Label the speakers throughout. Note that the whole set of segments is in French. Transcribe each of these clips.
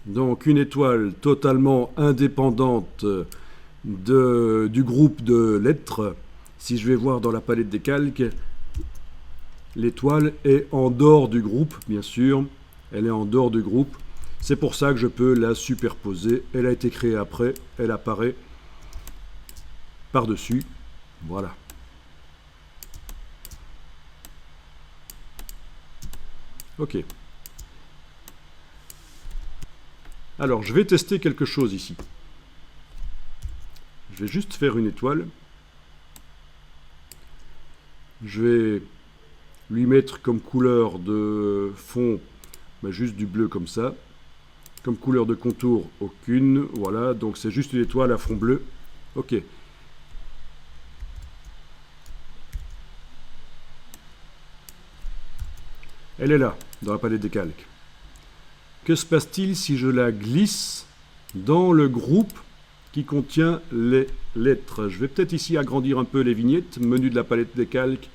Speaker 1: Donc une étoile totalement indépendante du groupe de lettres. Si je vais voir dans la palette des calques, l'étoile est en dehors du groupe, bien sûr. Elle est en dehors du groupe. C'est pour ça que je peux la superposer. Elle a été créée après. Elle apparaît par-dessus. Voilà. Ok. Alors, je vais tester quelque chose ici. Je vais juste faire une étoile. Je vais lui mettre comme couleur de fond, juste du bleu comme ça. Comme couleur de contour, aucune. Voilà, donc c'est juste une étoile à fond bleu. Ok. Elle est là, dans la palette des calques. Que se passe-t-il si je la glisse dans le groupe qui contient les lettres? Je vais peut-être ici agrandir un peu les vignettes. Menu de la palette des calques.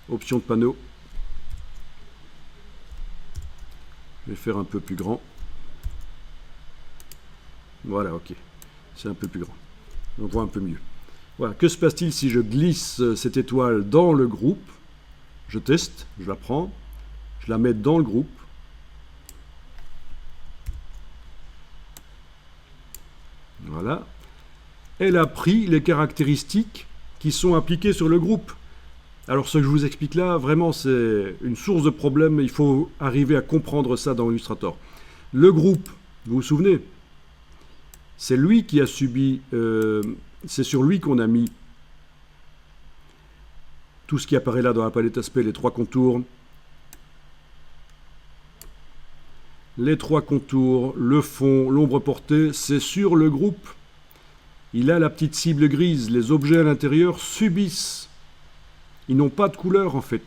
Speaker 1: Option de panneau. Je vais faire un peu plus grand. Voilà, ok. C'est un peu plus grand. On voit un peu mieux. Voilà. Que se passe-t-il si je glisse cette étoile dans le groupe? Je teste, je la prends, je la mets dans le groupe. Voilà. Elle a pris les caractéristiques qui sont appliquées sur le groupe. Alors ce que je vous explique là, vraiment c'est une source de problème. Il faut arriver à comprendre ça dans Illustrator. Le groupe, vous vous souvenez, c'est lui qui a subi, c'est sur lui qu'on a mis tout ce qui apparaît là dans la palette aspect, les trois contours. Les trois contours, le fond, l'ombre portée, c'est sur le groupe. Il a la petite cible grise. Les objets à l'intérieur subissent. Ils n'ont pas de couleur en fait.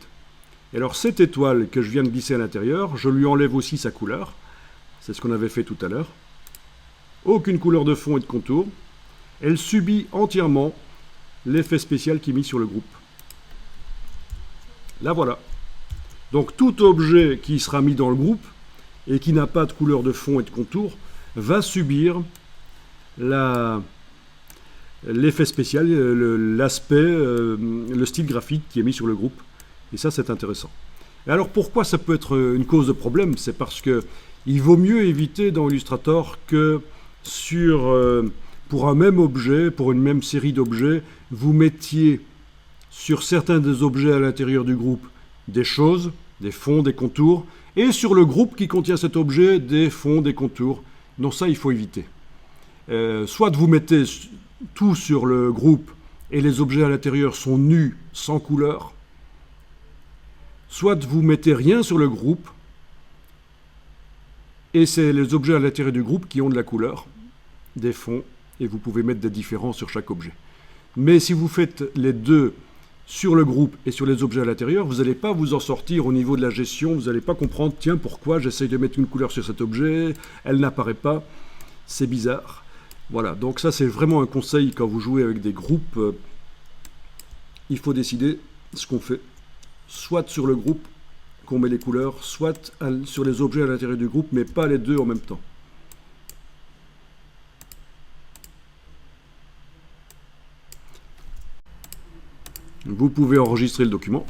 Speaker 1: Et alors cette étoile que je viens de glisser à l'intérieur, je lui enlève aussi sa couleur. C'est ce qu'on avait fait tout à l'heure. Aucune couleur de fond et de contour. Elle subit entièrement l'effet spécial qui est mis sur le groupe. Là voilà. Donc tout objet qui sera mis dans le groupe et qui n'a pas de couleur de fond et de contour va subir l'effet spécial, l'aspect, le style graphique qui est mis sur le groupe. Et ça, c'est intéressant. Et alors, pourquoi ça peut être une cause de problème? C'est parce que il vaut mieux éviter dans Illustrator que pour un même objet, pour une même série d'objets, vous mettiez sur certains des objets à l'intérieur du groupe des choses, des fonds, des contours, et sur le groupe qui contient cet objet, des fonds, des contours. Donc ça, il faut éviter. Soit vous mettez tout sur le groupe et les objets à l'intérieur sont nus, sans couleur, soit vous mettez rien sur le groupe et c'est les objets à l'intérieur du groupe qui ont de la couleur, des fonds, et vous pouvez mettre des différences sur chaque objet. Mais si vous faites les deux sur le groupe et sur les objets à l'intérieur, vous n'allez pas vous en sortir au niveau de la gestion, vous n'allez pas comprendre, tiens, pourquoi j'essaye de mettre une couleur sur cet objet, elle n'apparaît pas, c'est bizarre. Voilà, donc ça c'est vraiment un conseil quand vous jouez avec des groupes, il faut décider ce qu'on fait, soit sur le groupe qu'on met les couleurs, soit sur les objets à l'intérieur du groupe, mais pas les deux en même temps. Vous pouvez enregistrer le document.